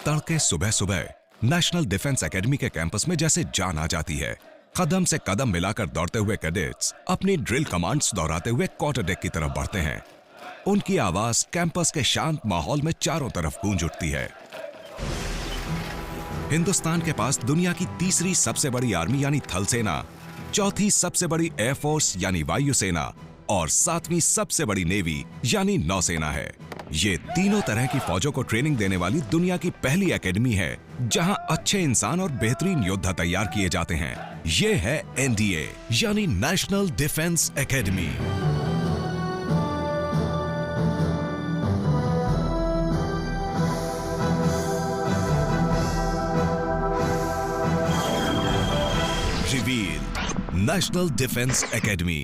तड़के सुबह सुबह नेशनल डिफेंस एकेडमी के कैंपस में जैसे जान आ जाती है। कदम से कदम मिलाकर दौड़ते हुए कैडेट्स अपनी ड्रिल कमांड्स दोहराते हुए क्वार्टर डेक की तरफ बढ़ते हैं। उनकी आवाज कैंपस के शांत माहौल में चारों तरफ गूंज उठती है। हिंदुस्तान के पास दुनिया की तीसरी सबसे बड़ी आर्मी यानी थल सेना, चौथी सबसे बड़ी एयरफोर्स यानी वायुसेना और सातवीं सबसे बड़ी नेवी यानी नौसेना है। ये तीनों तरह की फौजों को ट्रेनिंग देने वाली दुनिया की पहली एकेडमी है जहां अच्छे इंसान और बेहतरीन योद्धा तैयार किए जाते हैं। ये है एनडीए यानी national defence academy. Reveal national defence academy.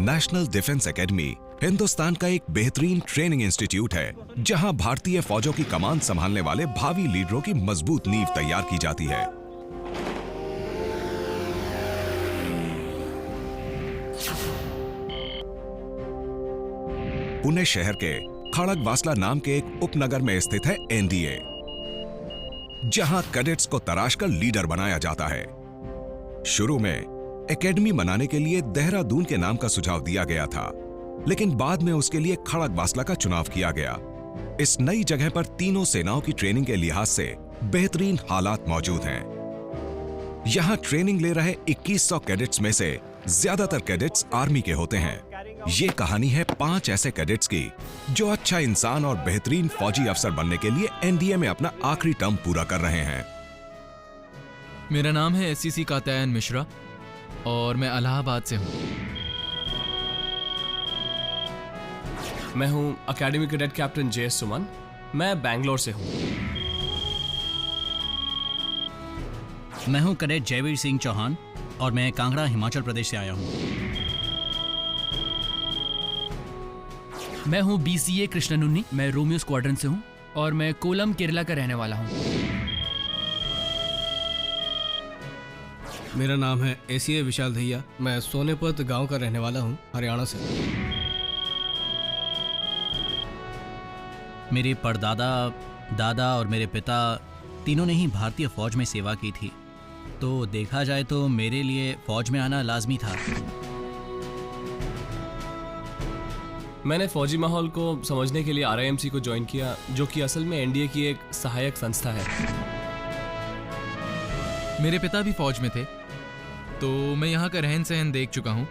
National defence academy Hindustan का एक बेहतरीन ट्रेनिंग इंस्टीट्यूट है जहां भारतीय फौजों की कमान संभालने वाले भावी लीडरों की मजबूत नींव तैयार की जाती है। पुणे शहर के खड़गवासला नाम के एक उपनगर में स्थित है एनडीए, जहां कैडेट्स को तराशकर लीडर बनाया जाता है। शुरू में एकेडमी बनाने के लिए देहरादून के नाम का सुझाव दिया गया था, लेकिन बाद में उसके लिए खड़गवासला का चुनाव किया गया। इस नई जगह पर तीनों सेनाओं की ट्रेनिंग के लिहाज से बेहतरीन हालात मौजूद हैं। यहां ट्रेनिंग ले रहे 2100 कैडेट्स में से ज्यादातर कैडेट्स आर्मी के होते हैं। ये कहानी है 5 ऐसे कैडेट्स की जो अच्छा इंसान और बेहतरीन फौजी अफसर बनने के लिए एनडीए में अपना आखिरी टर्म पूरा कर रहे हैं। मेरा नाम है एससीसी कात्यायन मिश्रा और मैं इलाहाबाद से हूँ। मैं हूं अकेडमी कैडेट कैप्टन जयेश सुमन। मैं बैंगलोर से हूं। मैं हूं कैडेट जयवीर सिंह चौहान और मैं कांगड़ा हिमाचल प्रदेश से आया हूं। मैं हूं बीसीए कृष्णनुन्नी। मैं रोमियो स्क्वाड्रन से हूं और मैं कोलम केरला का रहने वाला हूं। मेरा नाम है एसीए विशाल दहिया। मैं सोनेपत गांव का रहने वाला हूं, हरियाणा से। मेरे परदादा, दादा और मेरे पिता तीनों ने ही भारतीय फौज में सेवा की थी, तो देखा जाए तो मेरे लिए फौज में आना लाजमी था। मैंने फौजी माहौल को समझने के लिए आरआईएमसी को ज्वाइन किया, जो कि असल में एनडीए की एक सहायक संस्था है। मेरे पिता भी फौज में थे, तो मैं यहाँ का रहन सहन देख चुका हूँ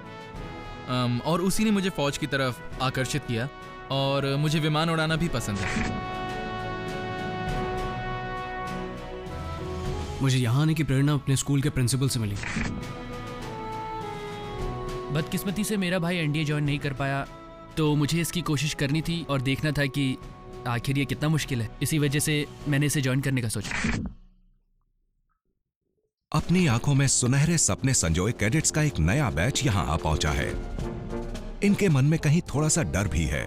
और उसी ने मुझे फौज की तरफ आकर्षित किया और मुझे विमान उड़ाना भी पसंद है। मुझे यहाँ आने की प्रेरणा अपने स्कूल के प्रिंसिपल से मिली। बदकिस्मती से मेरा भाई एनडीए ज्वाइन नहीं कर पाया, तो मुझे इसकी कोशिश करनी थी और देखना था कि आखिर ये कितना मुश्किल है। इसी वजह से मैंने इसे ज्वाइन करने का सोचा। अपनी आंखों में सुनहरे सपने संजोए कैडेट्स का एक नया बैच यहां आ पहुंचा है। इनके मन में कहीं थोड़ा सा डर भी है।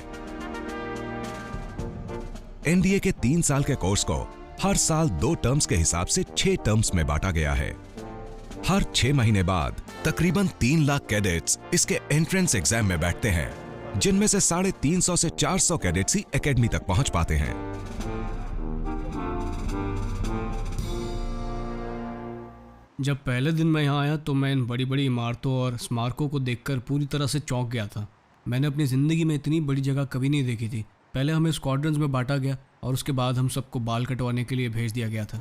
एनडीए के 3 साल के कोर्स को हर साल 2 टर्म्स के हिसाब से 6 टर्म्स में बांटा गया है। हर 6 महीने बाद तकरीबन 3 लाख कैडेट्स इसके एंट्रेंस एग्जाम में बैठते हैं, जिनमें से 350 से 400 कैडेट्स ही एकेडमी तक पहुंच पाते हैं। जब पहले दिन मैं यहाँ आया तो मैं इन बड़ी बड़ी इमारतों और स्मारकों को देखकर पूरी तरह से चौंक गया था। मैंने अपनी ज़िंदगी में इतनी बड़ी जगह कभी नहीं देखी थी। पहले हमें स्क्वाड्रंस में बांटा गया और उसके बाद हम सबको बाल कटवाने के लिए भेज दिया गया था।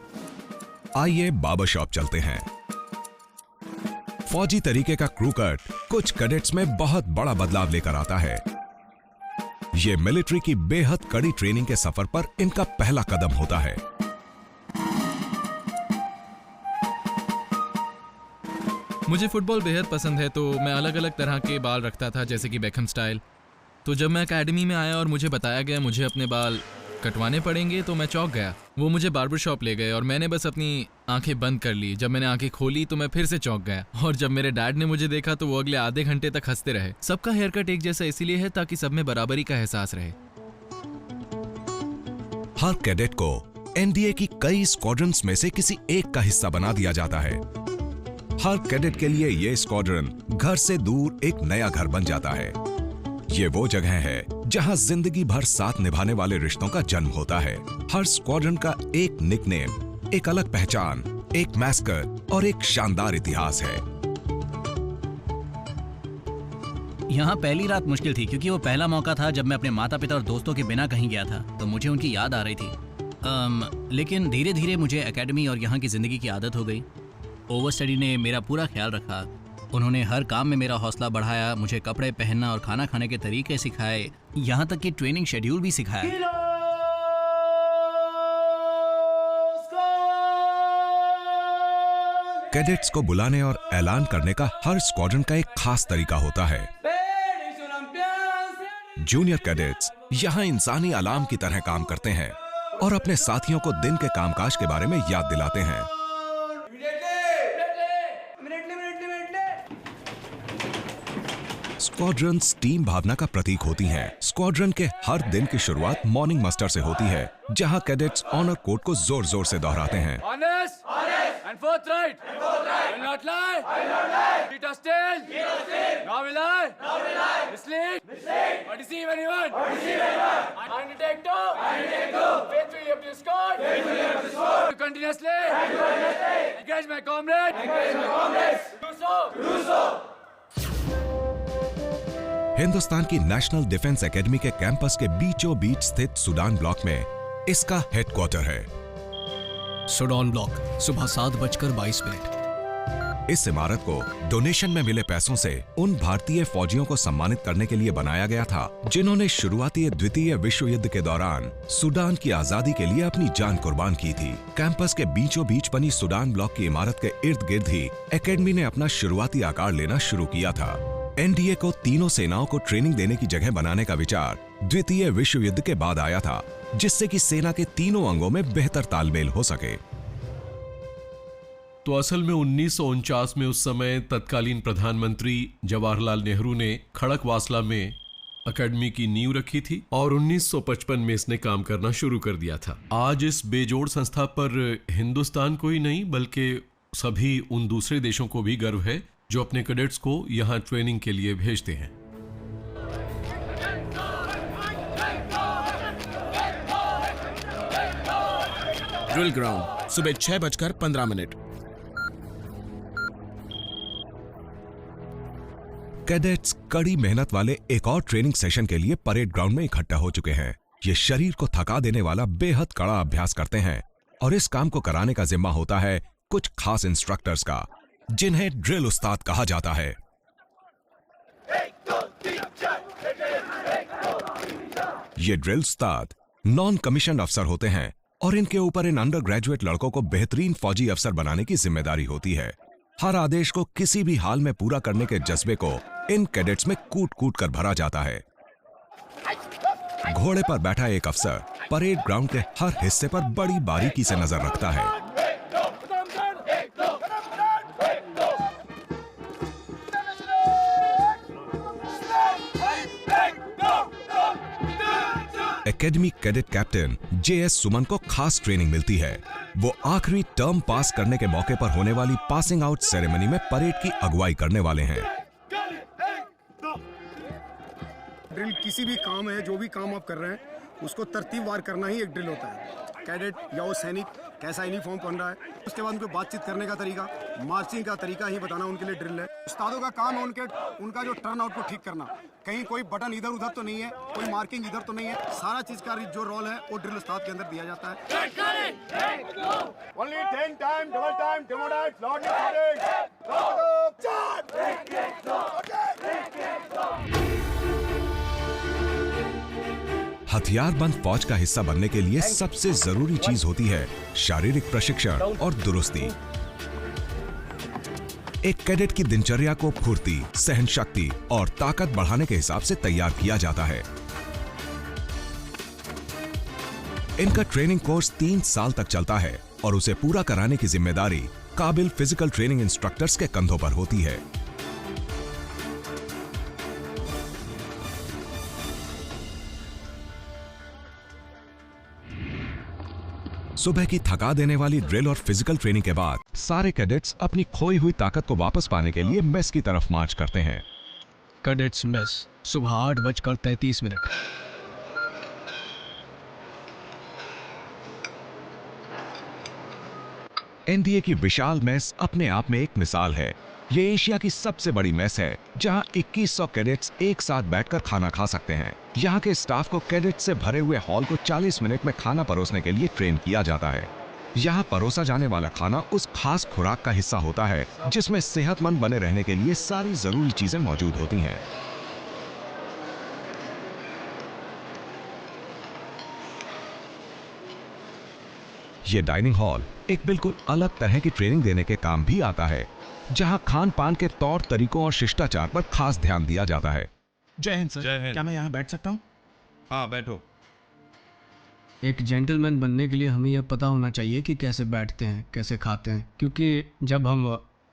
आइए बार्बर शॉप चलते हैं। फौजी तरीके का क्रू कट कुछ कैडेट्स में बहुत बड़ा बदलाव लेकर आता है। ये मिलिट्री की बेहद कड़ी ट्रेनिंग के सफर पर इनका पहला कदम होता है। मुझे फुटबॉल बेहद पसंद है, तो मैं अलग अलग तरह के बाल रखता था, जैसे कि बेकहम स्टाइल। तो जब मैं एकेडमी में आया और मुझे बताया गया मुझे अपने बाल कटवाने पड़ेंगे, तो मैं चौंक गया। वो मुझे बार्बर शॉप ले गए और मैंने बस अपनी आंखें बंद कर ली। जब मैंने आंखें खोली तो मैं फिर से चौंक गया, और जब मेरे डैड ने मुझे देखा तो वो अगले आधे घंटे तक हंसते रहे। सबका हेयर कट एक जैसा इसीलिए है ताकि सब में बराबरी का एहसास रहे। हर कैडेट को एनडीए की कई स्क्वाड्रंस में से किसी एक का हिस्सा बना दिया जाता है। हर कैडेट के लिए ये स्क्वाड्रन घर से दूर एक नया घर बन जाता है। ये वो जगह है जहां जिंदगी भर साथ निभाने वाले रिश्तों का जन्म होता है। हर स्क्वाड्रन का एक निकनेम, एक अलग पहचान, एक मैस्कट और एक शानदार इतिहास है। यहाँ पहली रात मुश्किल थी क्योंकि वो पहला मौका था जब मैं अपने माता पिता और दोस्तों के बिना कहीं गया था, तो मुझे उनकी याद आ रही थी। लेकिन धीरे धीरे मुझे एकेडमी और यहाँ की ज़िंदगी की आदत हो गई। ओवर स्टडी ने मेरा पूरा ख्याल रखा। उन्होंने हर काम में मेरा हौसला बढ़ाया, मुझे कपड़े पहनना और खाना खाने के तरीके सिखाए, यहाँ तक कि ट्रेनिंग शेड्यूल भी सिखाया। कैडेट्स को बुलाने और ऐलान करने का हर स्क्वाड्रन का एक खास तरीका होता है। जूनियर कैडेट्स यहाँ इंसानी अलार्म की तरह काम करते हैं और अपने साथियों को दिन के कामकाज के बारे में याद दिलाते हैं। स्क्वाड्रन्स टीम भावना का प्रतीक होती हैं। स्क्वाड्रन के हर दिन की शुरुआत मॉर्निंग मस्टर से होती है, जहां कैडेट्स ऑनर कोड को जोर जोर से दोहराते हैं। And forthright. Will not lie. Keep us still. Nor will I. Mislead. Or deceive anyone. I undertake to. Faithfully up to score. To continuously. Engage my comrades. Do so. Hindustan की national defence academy के campus के बीचों बीच स्थित Sudan block में इसका headquarter है। Sudan block, सुबह 7:22। इस इमारत को डोनेशन में मिले पैसों से उन भारतीय फौजियों को सम्मानित करने के लिए बनाया गया था जिन्होंने शुरुआती द्वितीय विश्व युद्ध के दौरान सूडान की आजादी के लिए अपनी जान कुर्बान की थी। कैंपस के बीचों बीच बनी सूडान ब्लॉक की इमारत के इर्द गिर्द ही एकेडमी ने अपना शुरुआती आकार लेना शुरू किया था। एनडीए को तीनों सेनाओं को ट्रेनिंग देने की जगह बनाने का विचार द्वितीय विश्व युद्ध के बाद आया था, जिससे कि सेना के तीनों अंगों में बेहतर तालमेल हो सके। तो असल में 1949 में उस समय तत्कालीन प्रधानमंत्री जवाहरलाल नेहरू ने खड़कवासला में एकेडमी की नींव रखी थी और 1955 में इसने काम करना शुरू कर दिया था। आज इस बेजोड़ संस्था पर हिंदुस्तान को ही नहीं बल्कि सभी उन दूसरे देशों को भी गर्व है जो अपने कैडेट्स को यहाँ ट्रेनिंग के लिए भेजते हैं। ड्रिल ग्राउंड, सुबह 6:15। कैडेट्स कड़ी मेहनत वाले एक और ट्रेनिंग सेशन के लिए परेड ग्राउंड में इकट्ठा हो चुके हैं। ये शरीर को थका देने वाला बेहद कड़ा अभ्यास करते हैं और इस काम को कराने का जिम्मा होता है कुछ खास इंस्ट्रक्टर्स का, जिन्हें ड्रिल उस्ताद कहा जाता है। ये ड्रिल उस्ताद नॉन कमीशन अफसर होते हैं और इनके ऊपर इन अंडर ग्रेजुएट लड़कों को बेहतरीन फौजी अफसर बनाने की जिम्मेदारी होती है। हर आदेश को किसी भी हाल में पूरा करने के जज्बे को इन कैडेट्स में कूट कूट कर भरा जाता है। घोड़े पर बैठा एक अफसर परेड ग्राउंड के हर हिस्से पर बड़ी बारीकी से नजर रखता है। एकेडमी कैडेट कैप्टन जेएस सुमन को खास ट्रेनिंग मिलती है। वो आखिरी टर्म पास करने के मौके पर होने वाली पासिंग आउट सेरेमनी में परेड की अगुवाई करने वाले हैं। ड्रिल किसी भी काम है, जो भी काम आप कर रहे हैं उसको तरतीबवार करना ही एक ड्रिल होता है। कैडेट या वो सैनिक कैसा यूनिफॉर्म पहन रहा है, उसके बाद उनको बातचीत करने का तरीका, मार्चिंग का तरीका ही बताना उनके लिए ड्रिल है। उस्तादों का काम है उनका जो टर्न आउट को ठीक करना। कहीं कोई बटन इधर उधर तो नहीं है, कोई मार्किंग इधर तो नहीं है। सारा चीज का जो रोल है वो ड्रिल उस्ताद के अंदर दिया जाता है। Only 10 time, double time, demote, load हथियारबंद फौज का हिस्सा बनने के लिए सबसे जरूरी चीज होती है शारीरिक प्रशिक्षण और दुरुस्ती। एक कैडेट की दिनचर्या को फुर्ती, सहनशक्ति और ताकत बढ़ाने के हिसाब से तैयार किया जाता है। इनका ट्रेनिंग कोर्स 3 साल तक चलता है और उसे पूरा कराने की जिम्मेदारी काबिल फिजिकल ट्रेनिंग इंस्ट्रक्टर्स के कंधों पर होती है। सुबह की थका देने वाली ड्रिल और फिजिकल ट्रेनिंग के बाद सारे कैडेट्स अपनी खोई हुई ताकत को वापस पाने के लिए मेस की तरफ मार्च करते हैं। कैडेट्स मेस, सुबह 8:33। एनडीए की विशाल मेस अपने आप में एक मिसाल है। ये एशिया की सबसे बड़ी मेस है जहां 2100 कैडेट्स एक साथ बैठकर खाना खा सकते हैं। यहाँ के स्टाफ को कैडेट से भरे हुए हॉल को 40 मिनट में खाना परोसने के लिए ट्रेन किया जाता है। यहाँ परोसा जाने वाला खाना उस खास खुराक का हिस्सा होता है जिसमें सेहतमंद बने रहने के लिए सारी जरूरी चीजें मौजूद होती हैं। ये डाइनिंग हॉल एक बिल्कुल अलग तरह की ट्रेनिंग देने के काम भी आता है, जहां खान पान के तौर तरीकों और शिष्टाचार पर खास ध्यान दिया जाता है। जय हिंद सर। जय हिंद। क्या मैं यहाँ बैठ सकता हूँ? हाँ, बैठो। एक जेंटलमैन बनने के लिए हमें यह पता होना चाहिए कि कैसे बैठते हैं, कैसे खाते हैं, क्योंकि जब हम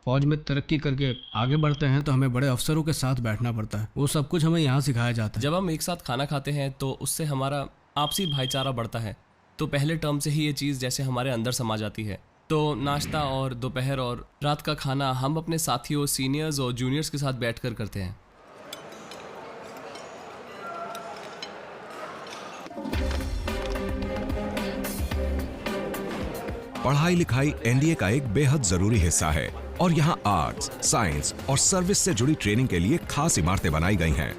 फौज में तरक्की करके आगे बढ़ते हैं तो हमें बड़े अफसरों के साथ बैठना पड़ता है। वो सब कुछ हमें यहाँ सिखाया जाता है। जब हम एक साथ खाना खाते हैं तो उससे हमारा आपसी भाईचारा बढ़ता है। तो पहले टर्म से ही ये चीज़ जैसे हमारे अंदर समा जाती है। तो नाश्ता और दोपहर और रात का खाना हम अपने साथियों, सीनियर्स और जूनियर्स के साथ बैठकर करते हैं। पढ़ाई लिखाई एनडीए का एक बेहद जरूरी हिस्सा है और यहाँ आर्ट्स, साइंस और सर्विस से जुड़ी ट्रेनिंग के लिए खास इमारतें बनाई गई हैं।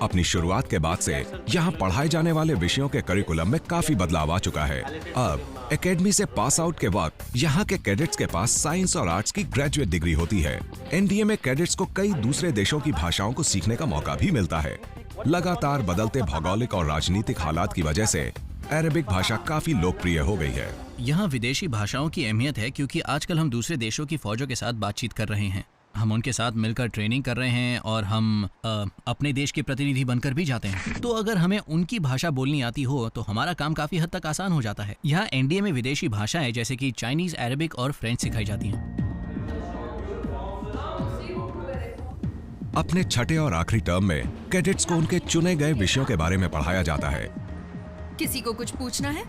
अपनी शुरुआत के बाद से यहाँ पढ़ाए जाने वाले विषयों के करिकुलम में काफी बदलाव आ चुका है। अब एकेडमी से पास आउट के वक्त यहाँ के कैडेट्स के पास साइंस और आर्ट्स की ग्रेजुएट डिग्री होती है। एनडीए में कैडेट्स को कई दूसरे देशों की भाषाओं को सीखने का मौका भी मिलता है। लगातार बदलते भौगोलिक और राजनीतिक हालात की वजह से अरबिक भाषा काफी लोकप्रिय हो गई है। यहाँ विदेशी भाषाओं की अहमियत है क्योंकि आजकल हम दूसरे देशों की फौजों के साथ बातचीत कर रहे हैं, हम उनके साथ मिलकर ट्रेनिंग कर रहे हैं और हम अपने देश के प्रतिनिधि बनकर भी जाते हैं। तो अगर हमें उनकी भाषा बोलनी आती हो तो हमारा काम काफी हद तक आसान हो जाता है। यहाँ एनडीए में विदेशी भाषाएं जैसे कि चाइनीज, अरबिक और फ्रेंच सिखाई जाती हैं। अपने छठे और आखिरी टर्म में कैडेट्स को उनके चुने गए विषयों के बारे में पढ़ाया जाता है। किसी को कुछ पूछना है?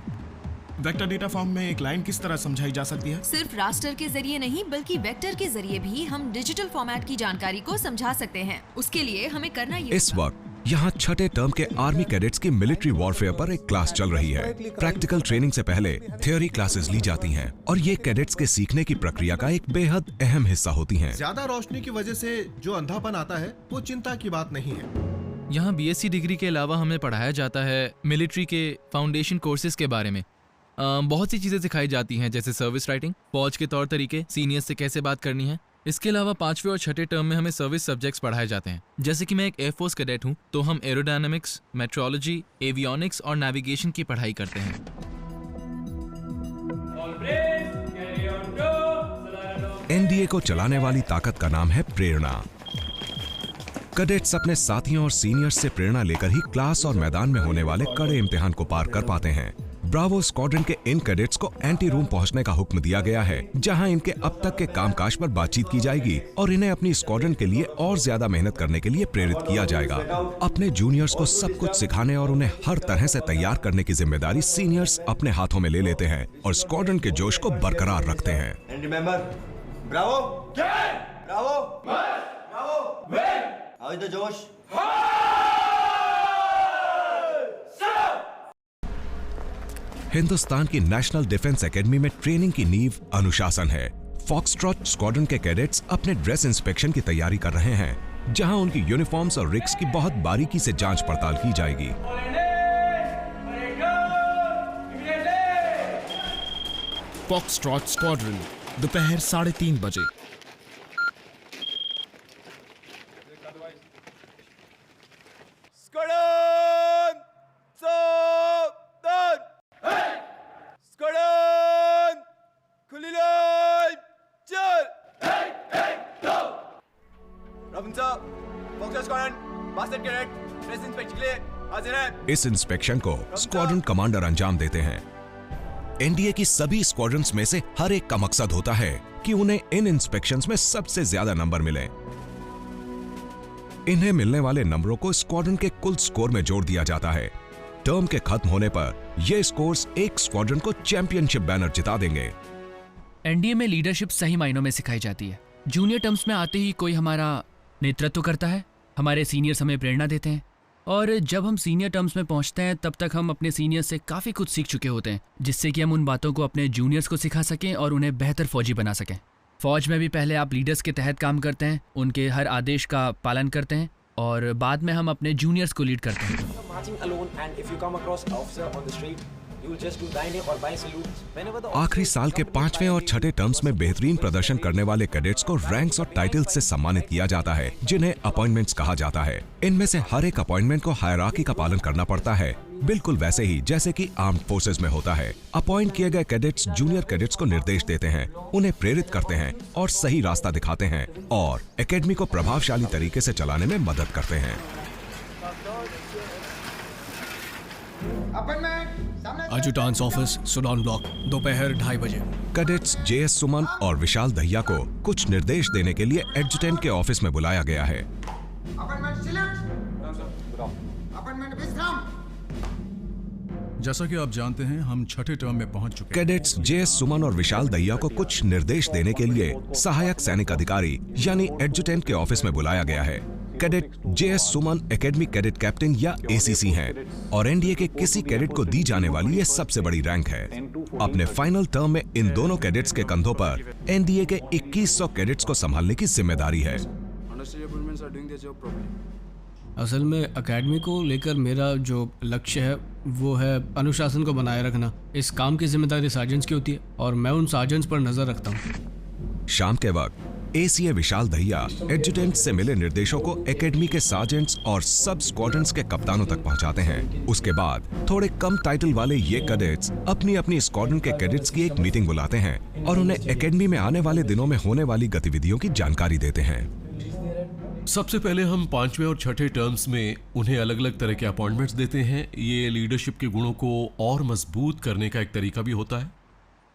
वेक्टर डेटा फॉर्म में एक लाइन किस तरह समझाई जा सकती है? सिर्फ रास्टर के जरिए नहीं बल्कि वेक्टर के जरिए भी हम डिजिटल फॉर्मेट की जानकारी को समझा सकते हैं। उसके लिए हमें करना ये इस वक्त यहाँ छठे टर्म के आर्मी कैडेट्स की मिलिट्री वॉरफेयर पर एक क्लास चल रही है। प्रैक्टिकल ट्रेनिंग से पहले थ्योरी क्लासेस ली जाती हैं और ये कैडेट्स के सीखने की प्रक्रिया का एक बेहद अहम हिस्सा होती हैं। ज्यादा रोशनी की वजह से जो अंधापन आता है वो चिंता की बात नहीं है। यहाँ बीएससी डिग्री के अलावा हमें पढ़ाया जाता है मिलिट्री के फाउंडेशन कोर्सेज के बारे में। बहुत सी चीज़ें सिखाई जाती हैं जैसे सर्विस राइटिंग, फौज के तौर तरीके, सीनियर्स से कैसे बात करनी है। इसके अलावा 5वें और छठे टर्म में हमें सर्विस सब्जेक्ट्स पढ़ाए जाते हैं। जैसे कि मैं एक एयरफोर्स कैडेट हूँ तो हम एरोडायनामिक्स, मेट्रोलॉजी, एवियोनिक्स और नेविगेशन की पढ़ाई करते हैं। एनडीए को चलाने वाली ताकत का नाम है प्रेरणा। कैडेट्स अपने साथियों और सीनियर्स से प्रेरणा लेकर ही क्लास और मैदान में होने वाले कड़े इम्तिहान को पार कर पाते हैं। ब्रावो स्क्वाड्रन के इन कैडेट्स को एंटी रूम पहुंचने का हुक्म दिया गया है, जहां इनके अब तक के कामकाज पर बातचीत की जाएगी और इन्हें अपनी स्क्वाड्रन के लिए और ज्यादा मेहनत करने के लिए प्रेरित किया जाएगा। अपने जूनियर्स को सब कुछ सिखाने और उन्हें हर तरह से तैयार करने की जिम्मेदारी सीनियर्स अपने हाथों में ले लेते हैं और स्क्वाड्रन के जोश को बरकरार रखते हैं। हिंदुस्तान की नेशनल डिफेंस एकेडमी में ट्रेनिंग की नींव अनुशासन है। फॉक्सट्रॉट स्क्वाड्रन के कैडेट्स अपने ड्रेस इंस्पेक्शन की तैयारी कर रहे हैं, जहां उनकी यूनिफॉर्म्स और रिग्स की बहुत बारीकी से जांच पड़ताल की जाएगी। फॉक्सट्रॉट स्क्वाड्रन, दोपहर 3:30 बजे। इस इंस्पेक्शन को स्क्वाड्रन कमांडर अंजाम देते हैं। एनडीए की सभी स्क्वाड्रन्स में से हर एक का मकसद होता है कि उन्हें इन इंस्पेक्शंस में सबसे ज्यादा नंबर मिले। इन्हें मिलने वाले नंबरों को स्क्वाड्रन के कुल स्कोर में जोड़ दिया जाता है। टर्म के खत्म होने पर ये स्कोर्स एक स्क्वाड्रन को चैंपियनशिप बैनर जिता देंगे। एनडीए में लीडरशिप सही मायनों में सिखाई जाती है। जूनियर टर्म्स में आते ही कोई हमारा नेतृत्व करता है, हमारे सीनियर्स हमें प्रेरणा देते हैं, और जब हम सीनियर टर्म्स में पहुंचते हैं तब तक हम अपने सीनियर्स से काफ़ी कुछ सीख चुके होते हैं, जिससे कि हम उन बातों को अपने जूनियर्स को सिखा सकें और उन्हें बेहतर फौजी बना सकें। फौज में भी पहले आप लीडर्स के तहत काम करते हैं, उनके हर आदेश का पालन करते हैं, और बाद में हम अपने जूनियर्स को लीड करते हैं। आखिरी साल के 5वें और 6ठे टर्म्स में बेहतरीन प्रदर्शन करने वाले कैडेट्स को रैंक्स और टाइटल्स से सम्मानित किया जाता है, जिन्हें अपॉइंटमेंट्स कहा जाता है। इनमें से हर एक अपॉइंटमेंट को हायरार्की का पालन करना पड़ता है, बिल्कुल वैसे ही जैसे कि आर्म्ड फोर्सेस में होता है। अपॉइंट किए गए कैडेट्स जूनियर कैडेट्स को निर्देश देते हैं, उन्हें प्रेरित करते हैं और सही रास्ता दिखाते हैं, और एकेडमी को प्रभावशाली तरीके से चलाने में मदद करते हैं। एडजुटेंट्स ऑफिस, सुडान ब्लॉक, दोपहर 2:30 बजे। कैडेट्स JS सुमन और विशाल दहिया को कुछ निर्देश देने के लिए एडजुटेंट के ऑफिस में बुलाया गया है। जैसा कि आप जानते हैं, हम 6ठे टर्म में पहुंच चुके हैं। कैडेट्स JS सुमन और विशाल दहिया को कुछ निर्देश देने के लिए सहायक सैनिक अधिकारी यानी एडजुटेंट के ऑफिस में बुलाया गया है। कैडेट JS सुमन एकेडमी कैडेट कैप्टन या ACC हैं और NDA के किसी कैडेट को दी जाने वाली ये सबसे बड़ी रैंक है। अपने फाइनल टर्म में इन दोनों कैडेट्स के कंधों पर NDA के 2100 कैडेट्स को संभालने की जिम्मेदारी है। असल में एकेडमी को लेकर मेरा जो लक्ष्य है वो है अनुशासन को बनाए रखना। इस काम की जिम्मेदारी सार्जेंट्स की होती है और मैं उन सार्जेंट्स पर नजर रखता हूँ। शाम के वक्त ACA विशाल दहिया एडजुटेंट से मिले निर्देशों को एकेडमी के सार्जेंट्स और सब स्क्वाड्रन्स के कप्तानों तक पहुंचाते हैं। उसके बाद थोड़े कम टाइटल वाले ये कैडेट्स अपनी अपनी स्क्वाड्रन के कैडेट्स की एक मीटिंग बुलाते हैं और उन्हें एकेडमी में आने वाले दिनों में होने वाली गतिविधियों की जानकारी देते हैं। सबसे पहले हम 5वें और 6ठे टर्म्स में उन्हें अलग अलग तरह के अपॉइंटमेंट्स देते हैं। ये लीडरशिप के गुणों को और मजबूत करने का एक तरीका भी होता है।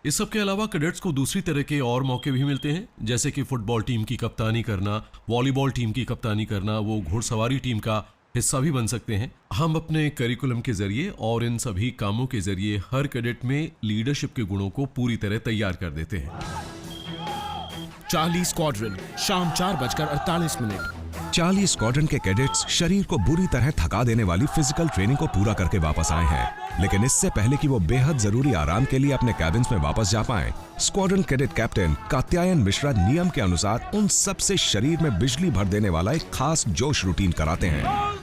इस सब के अलावा कैडेट्स को दूसरी तरह के और मौके भी मिलते हैं, जैसे कि फुटबॉल टीम की कप्तानी करना, वॉलीबॉल टीम की कप्तानी करना, वो घुड़सवारी टीम का हिस्सा भी बन सकते हैं। हम अपने करिकुलम के जरिए और इन सभी कामों के जरिए हर कैडेट में लीडरशिप के गुणों को पूरी तरह तैयार कर देते हैं। चार्ली स्क्वाड्रन, शाम 4:48। चार्ली स्क्वाड्रन के कैडेट्स शरीर को बुरी तरह थका देने वाली फिजिकल ट्रेनिंग को पूरा करके वापस आए हैं, लेकिन इससे पहले कि वो बेहद जरूरी आराम के लिए अपने कैबिन्स में वापस जा पाएं, squadron cadet captain Katyayan Mishra नियम के अनुसार उन सबसे शरीर में बिजली भर देने वाला एक खास जोश रूटीन कराते हैं।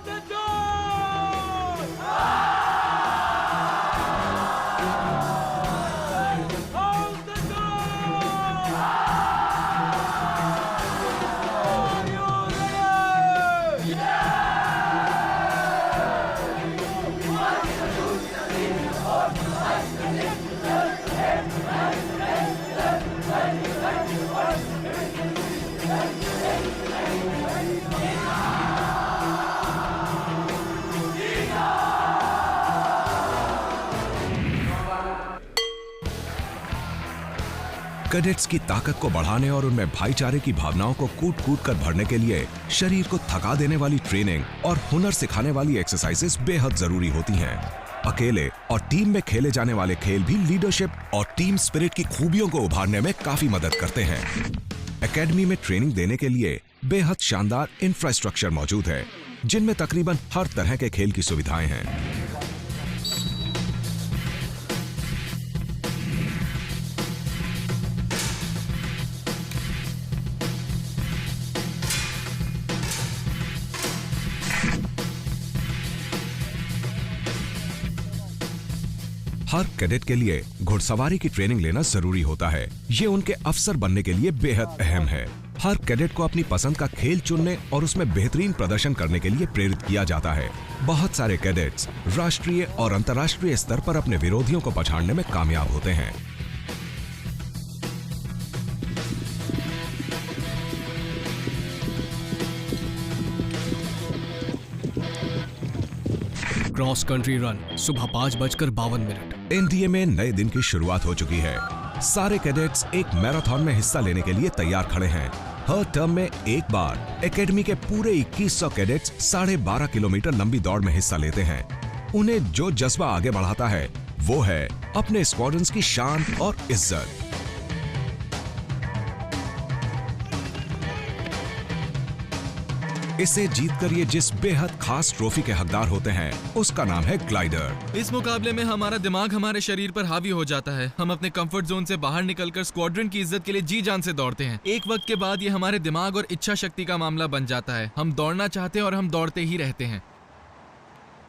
कैडेट्स की ताकत को बढ़ाने और उनमें भाईचारे की भावनाओं को कूट कूट कर भरने के लिए शरीर को थका देने वाली ट्रेनिंग और हुनर सिखाने वाली एक्सरसाइजेस बेहद जरूरी होती हैं। अकेले और टीम में खेले जाने वाले खेल भी लीडरशिप और टीम स्पिरिट की खूबियों को उभारने में काफी मदद करते हैं। एकेडमी में ट्रेनिंग देने के लिए बेहद शानदार इंफ्रास्ट्रक्चर मौजूद है, जिनमें तकरीबन हर तरह के खेल की सुविधाएं हैं। हर कैडेट के लिए घुड़सवारी की ट्रेनिंग लेना जरूरी होता है। ये उनके अफसर बनने के लिए बेहद अहम है। हर कैडेट को अपनी पसंद का खेल चुनने और उसमें बेहतरीन प्रदर्शन करने के लिए प्रेरित किया जाता है। बहुत सारे कैडेट्स राष्ट्रीय और अंतर्राष्ट्रीय स्तर पर अपने विरोधियों को पछाड़ने में कामयाब होते हैं। क्रॉस कंट्री रन सुबह 5:52। NDA में नए दिन की शुरुआत हो चुकी है। सारे कैडेट्स एक मैराथन में हिस्सा लेने के लिए तैयार खड़े हैं। हर टर्म में एक बार एकेडमी के पूरे 2100 कैडेट्स 12.5 किलोमीटर लंबी दौड़ में हिस्सा लेते हैं। उन्हें जो जज्बा आगे बढ़ाता है वो है अपने स्क्वाड्रन्स की शान और इज्जत। इसे जीतकर ये जिस बेहद खास ट्रॉफी के हकदार होते हैं उसका नाम है ग्लाइडर। इस मुकाबले में हमारा दिमाग हमारे शरीर पर हावी हो जाता है। हम अपने कंफर्ट जोन से बाहर निकलकर स्क्वाड्रन की इज्जत के लिए जी जान से दौड़ते हैं। एक वक्त के बाद ये हमारे दिमाग और इच्छा शक्ति का मामला बन जाता है। हम दौड़ना चाहते हैं और हम दौड़ते ही रहते हैं।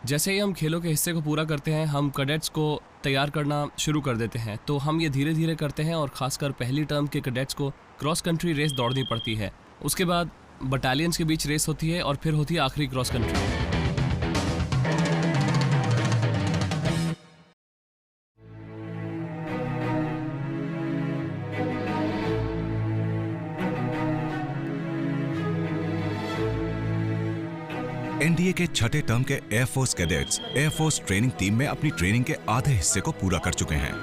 जैसे ही हम खेलों के हिस्से को पूरा करते हैं, हम कैडेट्स को तैयार करना शुरू कर देते हैं। तो हम ये धीरे धीरे करते हैं और खासकर पहली टर्म के कैडेट्स को क्रॉस कंट्री रेस दौड़नी पड़ती है। उसके बाद बटालियंस के बीच रेस होती है और फिर होती है आखिरी क्रॉस कंट्री। एनडीए के छठे टर्म के air force cadets air force training team में अपनी ट्रेनिंग के आधे हिस्से को पूरा कर चुके हैं।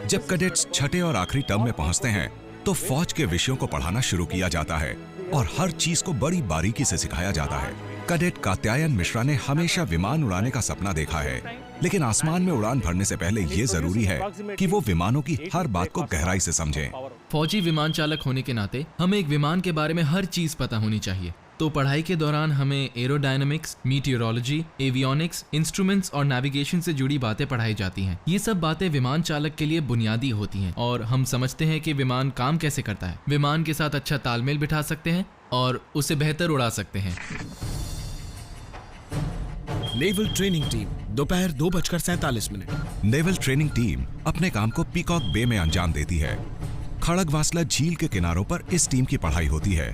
जब कैडेट्स छठे और आखिरी टर्म में पहुंचते हैं तो फौज के विषयों को पढ़ाना शुरू किया जाता है और हर चीज को बड़ी बारीकी से सिखाया जाता है। कैडेट कात्यायन मिश्रा ने हमेशा विमान उड़ाने का सपना देखा है, लेकिन आसमान में उड़ान भरने से पहले ये जरूरी है कि वो विमानों की हर बात को गहराई से समझें। फौजी विमान चालक होने के नाते हमें एक विमान के बारे में हर चीज पता होनी चाहिए। तो पढ़ाई के दौरान हमें एरोडायनामिक्स, मीटियोरोलॉजी, एवियोनिक्स, इंस्ट्रूमेंट्स और नेविगेशन से जुड़ी बातें पढ़ाई जाती हैं। ये सब बातें विमान चालक के लिए बुनियादी होती हैं और हम समझते हैं कि विमान काम कैसे करता है, विमान के साथ अच्छा तालमेल बिठा सकते हैं और उसे बेहतर उड़ा सकते हैं। नेवल ट्रेनिंग टीम दोपहर 2:47। नेवल ट्रेनिंग टीम अपने काम को पीकॉक बे में अंजाम देती है। खड़गवासला झील के किनारों पर इस टीम की पढ़ाई होती है।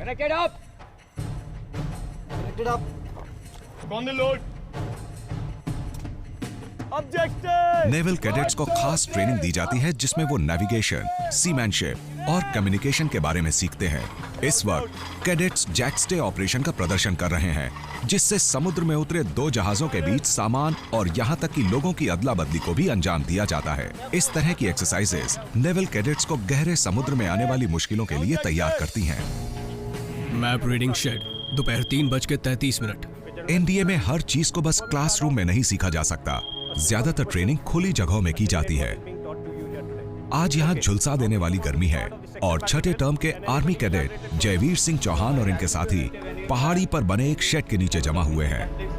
नेवल कैडेट्स को खास ट्रेनिंग दी जाती है जिसमें वो नेविगेशन, सीमैनशिप और कम्युनिकेशन के बारे में सीखते हैं। इस वक्त कैडेट्स जैक स्टे ऑपरेशन का प्रदर्शन कर रहे हैं, जिससे समुद्र में उतरे 2 जहाजों के बीच सामान और यहाँ तक कि लोगों की अदला बदली को भी अंजाम दिया जाता है। इस तरह की एक्सरसाइजेस नेवल कैडेट्स को गहरे समुद्र में आने वाली मुश्किलों के लिए तैयार करती हैं। मैप रीडिंग शेड दोपहर 3:33। एनडीए में हर चीज को बस क्लासरूम में नहीं सीखा जा सकता। ज्यादातर ट्रेनिंग खुली जगहों में की जाती है। आज यहाँ झुलसा देने वाली गर्मी है और छठे टर्म के आर्मी कैडेट जयवीर सिंह चौहान और इनके साथी पहाड़ी पर बने एक शेड के नीचे जमा हुए हैं।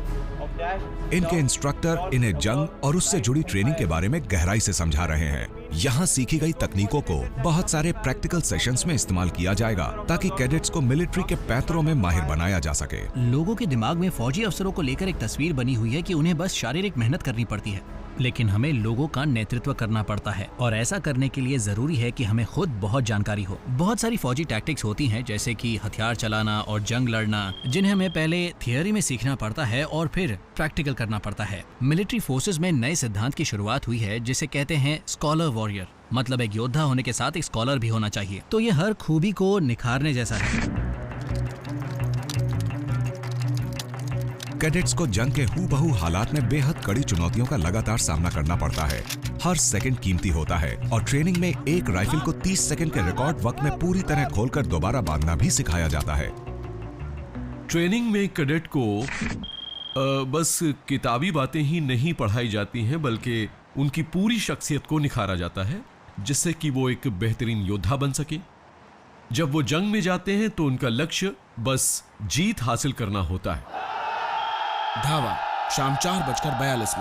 इनके इंस्ट्रक्टर इन्हें जंग और उससे जुड़ी ट्रेनिंग के बारे में गहराई से समझा रहे हैं। यहाँ सीखी गई तकनीकों को बहुत सारे प्रैक्टिकल सेशंस में इस्तेमाल किया जाएगा ताकि कैडेट्स को मिलिट्री के पैंतरों में माहिर बनाया जा सके। लोगों के दिमाग में फौजी अफसरों को लेकर एक तस्वीर बनी हुई है कि उन्हें बस शारीरिक मेहनत करनी पड़ती है, लेकिन हमें लोगों का नेतृत्व करना पड़ता है और ऐसा करने के लिए जरूरी है कि हमें खुद बहुत जानकारी हो। बहुत सारी फौजी टैक्टिक्स होती हैं जैसे कि हथियार चलाना और जंग लड़ना, जिन्हें हमें पहले थियोरी में सीखना पड़ता है और फिर प्रैक्टिकल करना पड़ता है। मिलिट्री फोर्सेस में नए सिद्धांत की शुरुआत हुई है जिसे कहते हैं स्कॉलर वॉरियर, मतलब एक योद्धा होने के साथ एक स्कॉलर भी होना चाहिए। तो ये हर खूबी को निखारने जैसा है। कैडेट्स को जंग के हूबहू हालात में बेहद कड़ी चुनौतियों का लगातार सामना करना पड़ता है। हर सेकंड कीमती होता है और ट्रेनिंग में एक राइफल को 30 सेकंड के रिकॉर्ड वक्त में पूरी तरह खोलकर दोबारा बांधना भी सिखाया जाता है। ट्रेनिंग में कैडेट को बस किताबी बातें ही नहीं पढ़ाई जाती हैं, बल्कि उनकी पूरी शख्सियत को निखारा जाता है जिससे कि वो एक बेहतरीन योद्धा बन सके। जब वो जंग में जाते हैं तो उनका लक्ष्य बस जीत हासिल करना होता है। धावा शाम 4:42।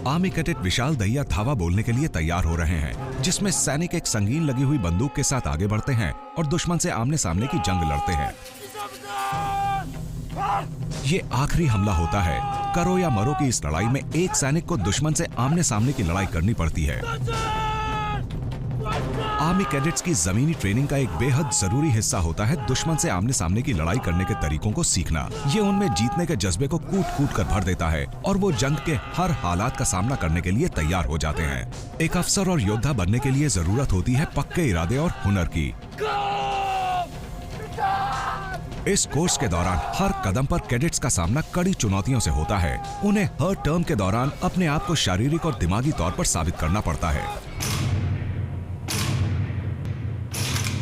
आर्मी कैडेट विशाल दहिया धावा बोलने के लिए तैयार हो रहे हैं, जिसमें सैनिक एक संगीन लगी हुई बंदूक के साथ आगे बढ़ते हैं और दुश्मन से आमने सामने की जंग लड़ते हैं। ये आखिरी हमला होता है। करो या मरो की इस लड़ाई में एक सैनिक को दुश्मन से आमने सामने की लड़ाई करनी पड़ती है। आर्मी कैडेट्स की जमीनी ट्रेनिंग का एक बेहद जरूरी हिस्सा होता है दुश्मन से आमने सामने की लड़ाई करने के तरीकों को सीखना। ये उनमें जीतने के जज्बे को कूट कूट कर भर देता है और वो जंग के हर हालात का सामना करने के लिए तैयार हो जाते हैं। एक अफसर और योद्धा बनने के लिए जरूरत होती है पक्के इरादे और हुनर की। इस कोर्स के दौरान हर कदम पर कैडेट्स का सामना कड़ी चुनौतियों से होता है। उन्हें हर टर्म के दौरान अपने आप को शारीरिक और दिमागी तौर पर साबित करना पड़ता है।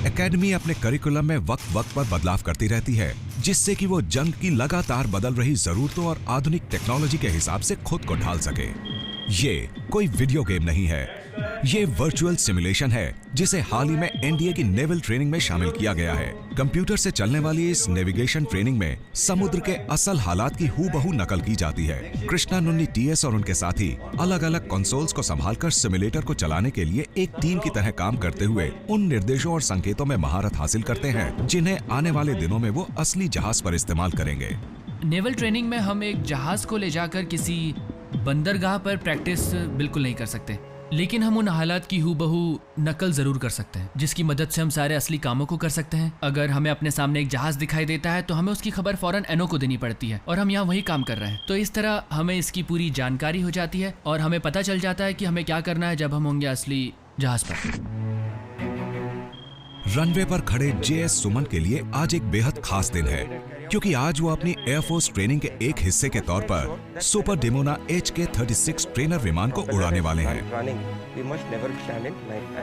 एकेडमी अपने करिकुलम में वक्त वक्त पर बदलाव करती रहती है, जिससे कि वो जंग की लगातार बदल रही जरूरतों और आधुनिक टेक्नोलॉजी के हिसाब से खुद को ढाल सके। ये कोई वीडियो गेम नहीं है, ये वर्चुअल सिमुलेशन है जिसे हाल ही में एनडीए की नेवल ट्रेनिंग में शामिल किया गया है। कंप्यूटर से चलने वाली इस नेविगेशन ट्रेनिंग में समुद्र के असल हालात की हूबहू नकल की जाती है। कृष्णा नुन्नी टीएस और उनके साथी अलग अलग कंसोल्स को संभालकर सिमुलेटर को चलाने के लिए एक टीम की तरह काम करते हुए उन निर्देशों और संकेतों में महारत हासिल करते हैं जिन्हें आने वाले दिनों में वो असली जहाज पर इस्तेमाल करेंगे। नेवल ट्रेनिंग में हम एक जहाज को ले जाकर किसी बंदरगाह पर प्रैक्टिस बिल्कुल नहीं कर सकते, लेकिन हम उन हालात की हूबहू नकल जरूर कर सकते हैं, जिसकी मदद से हम सारे असली कामों को कर सकते हैं। अगर हमें अपने सामने एक जहाज दिखाई देता है तो हमें उसकी खबर फौरन एनओ को देनी पड़ती है और हम यहाँ वही काम कर रहे हैं। तो इस तरह हमें इसकी पूरी जानकारी हो जाती है और हमें पता चल जाता है कि हमें क्या करना है जब हम होंगे असली जहाज पर। रनवे पर खड़े जेएस सुमन के लिए आज एक बेहद खास दिन है, क्योंकि आज वो अपनी एयरफोर्स ट्रेनिंग के एक हिस्से के तौर पर सुपर डिमोना HK-36 ट्रेनर विमान को उड़ाने वाले हैं।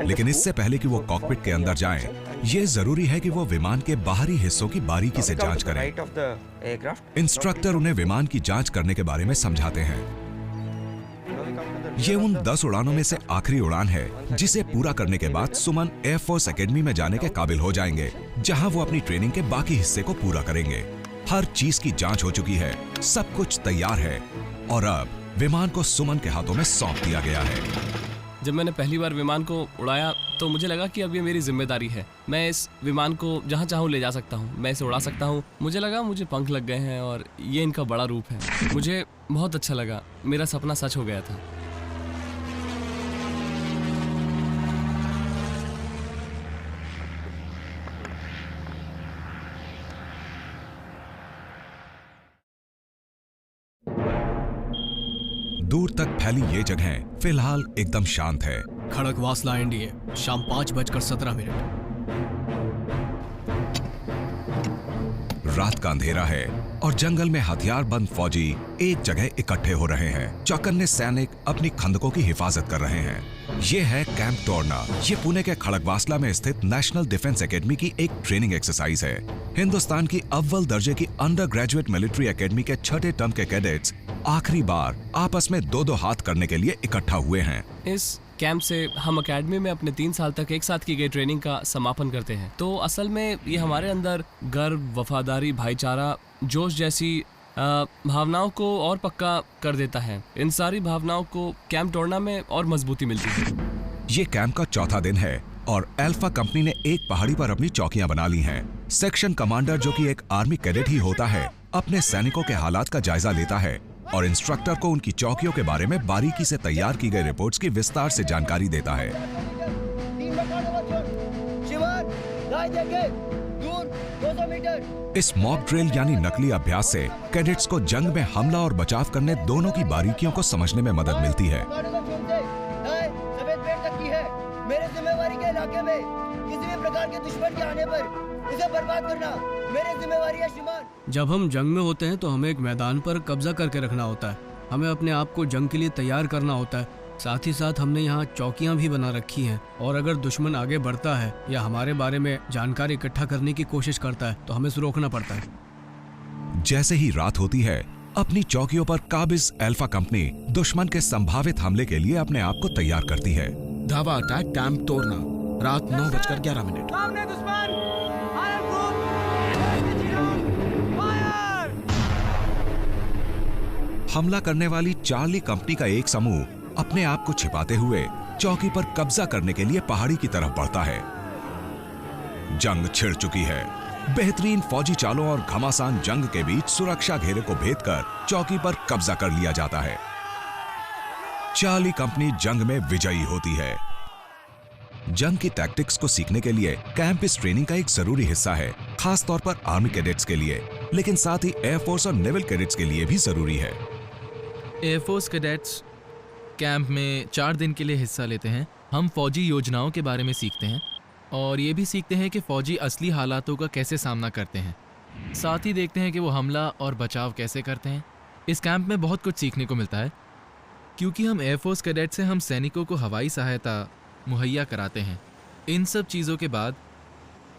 लेकिन इससे पहले कि वो कॉकपिट के अंदर जाएं, ये जरूरी है कि वो विमान के बाहरी हिस्सों की बारीकी से जांच करें। इंस्ट्रक्टर उन्हें विमान की जांच करने के बारे में समझाते हैं। ये उन 10 उड़ानों में से आखिरी उड़ान है जिसे पूरा करने के बाद सुमन एयरफोर्स एकेडमी में जाने के काबिल हो जाएंगे, जहां वो अपनी ट्रेनिंग के बाकी हिस्से को पूरा करेंगे। हर चीज की जांच हो चुकी है, सब कुछ तैयार है और अब विमान को सुमन के हाथों में सौंप दिया गया है। जब मैंने पहली बार विमान को उड़ाया तो मुझे लगा कि अब ये मेरी जिम्मेदारी है। मैं इस विमान को जहाँ चाहूँ ले जा सकता हूँ, मैं इसे उड़ा सकता हूँ। मुझे लगा मुझे पंख लग गए हैं और ये इनका बड़ा रूप है। मुझे बहुत अच्छा लगा, मेरा सपना सच हो गया था। दूर तक फैली ये जगह फिलहाल एकदम शांत है। खड़क वासला एनडीए, शाम 5:17। रात का अंधेरा है और जंगल में हथियारबंद फौजी एक जगह इकट्ठे हो रहे हैं। चौकन्ने सैनिक अपनी खंदकों की हिफाजत कर रहे हैं। ये है कैंप टोरना। ये पुणे के खड़गवासला में स्थित नेशनल डिफेंस एकेडमी की एक ट्रेनिंग एक्सरसाइज है। हिंदुस्तान की अव्वल दर्जे की अंडर ग्रेजुएट मिलिट्री एकेडमी के 6ठे टर्म के कैडेट्स आखिरी बार आपस में 2-2 हाथ करने के लिए इकट्ठा हुए हैं। इस कैंप से हम एकेडमी में अपने 3 साल तक एक साथ की गई ट्रेनिंग का समापन करते हैं। तो असल में ये हमारे अंदर गर्व, वफादारी, भाईचारा, जोश जैसी भावनाओं को और पक्का कर देता है। इन सारी भावनाओं को कैंप टोरना में और मजबूती मिलती है। ये कैंप का चौथा दिन है और अल्फा कंपनी ने एक पहाड़ी पर अपनी चौकियां बना ली हैं। सेक्शन कमांडर, जो कि एक आर्मी कैडेट ही होता है, अपने सैनिकों के हालात का जायजा लेता है और इंस्ट्रक्टर को उनकी चौकियों के बारे में बारीकी से तैयार की गई रिपोर्ट्स की विस्तार से जानकारी देता है। इस मॉक ड्रिल यानी नकली अभ्यास से कैडेट्स को जंग में हमला और बचाव करने दोनों की बारीकियों को समझने में मदद मिलती है। मेरे जिम्मेवारी के इलाके में किसी भी प्रकार के दुश्मन के आने पर उसे बर्बाद करना मेरी जिम्मेवारी है श्रीमान। जब हम जंग में होते हैं तो हमें एक मैदान पर कब्जा करके रखना होता है। हमें अपने आप को जंग के लिए तैयार करना होता है। साथ ही साथ हमने यहाँ चौकियाँ भी बना रखी हैं और अगर दुश्मन आगे बढ़ता है या हमारे बारे में जानकारी इकट्ठा करने की कोशिश करता है तो हमें उसे रोकना पड़ता है। जैसे ही रात होती है, अपनी चौकियों पर काबिज अल्फा कंपनी दुश्मन के संभावित हमले के लिए अपने आप को तैयार करती है। धावा अटैक कैंप टोरना, रात 9:11। हमला करने वाली चार्ली कंपनी का एक समूह अपने आप को छिपाते हुए चौकी पर कब्जा करने के लिए पहाड़ी की तरफ बढ़ता है। जंग छिड़ चुकी है। बेहतरीन फौजी चालों और घमासान जंग के बीच सुरक्षा घेरे को भेदकर चौकी पर कब्जा कर लिया जाता है। चार्ली कंपनी जंग में विजयी होती है। जंग की टैक्टिक्स को सीखने के लिए कैंप इस ट्रेनिंग का एक जरूरी हिस्सा है, खास तौर पर आर्मी कैडेट्स के लिए, लेकिन साथ ही एयरफोर्स और नेवल कैडेट्स के लिए भी जरूरी है। एयरफोर्स कैडेट्स कैंप में 4 दिन के लिए हिस्सा लेते हैं। हम फौजी योजनाओं के बारे में सीखते हैं और ये भी सीखते हैं कि फौजी असली हालातों का कैसे सामना करते हैं। साथ ही देखते हैं कि वो हमला और बचाव कैसे करते हैं। इस कैंप में बहुत कुछ सीखने को मिलता है। क्योंकि हम एयरफोर्स कैडेट से हम सैनिकों को हवाई सहायता मुहैया कराते हैं। इन सब चीज़ों के बाद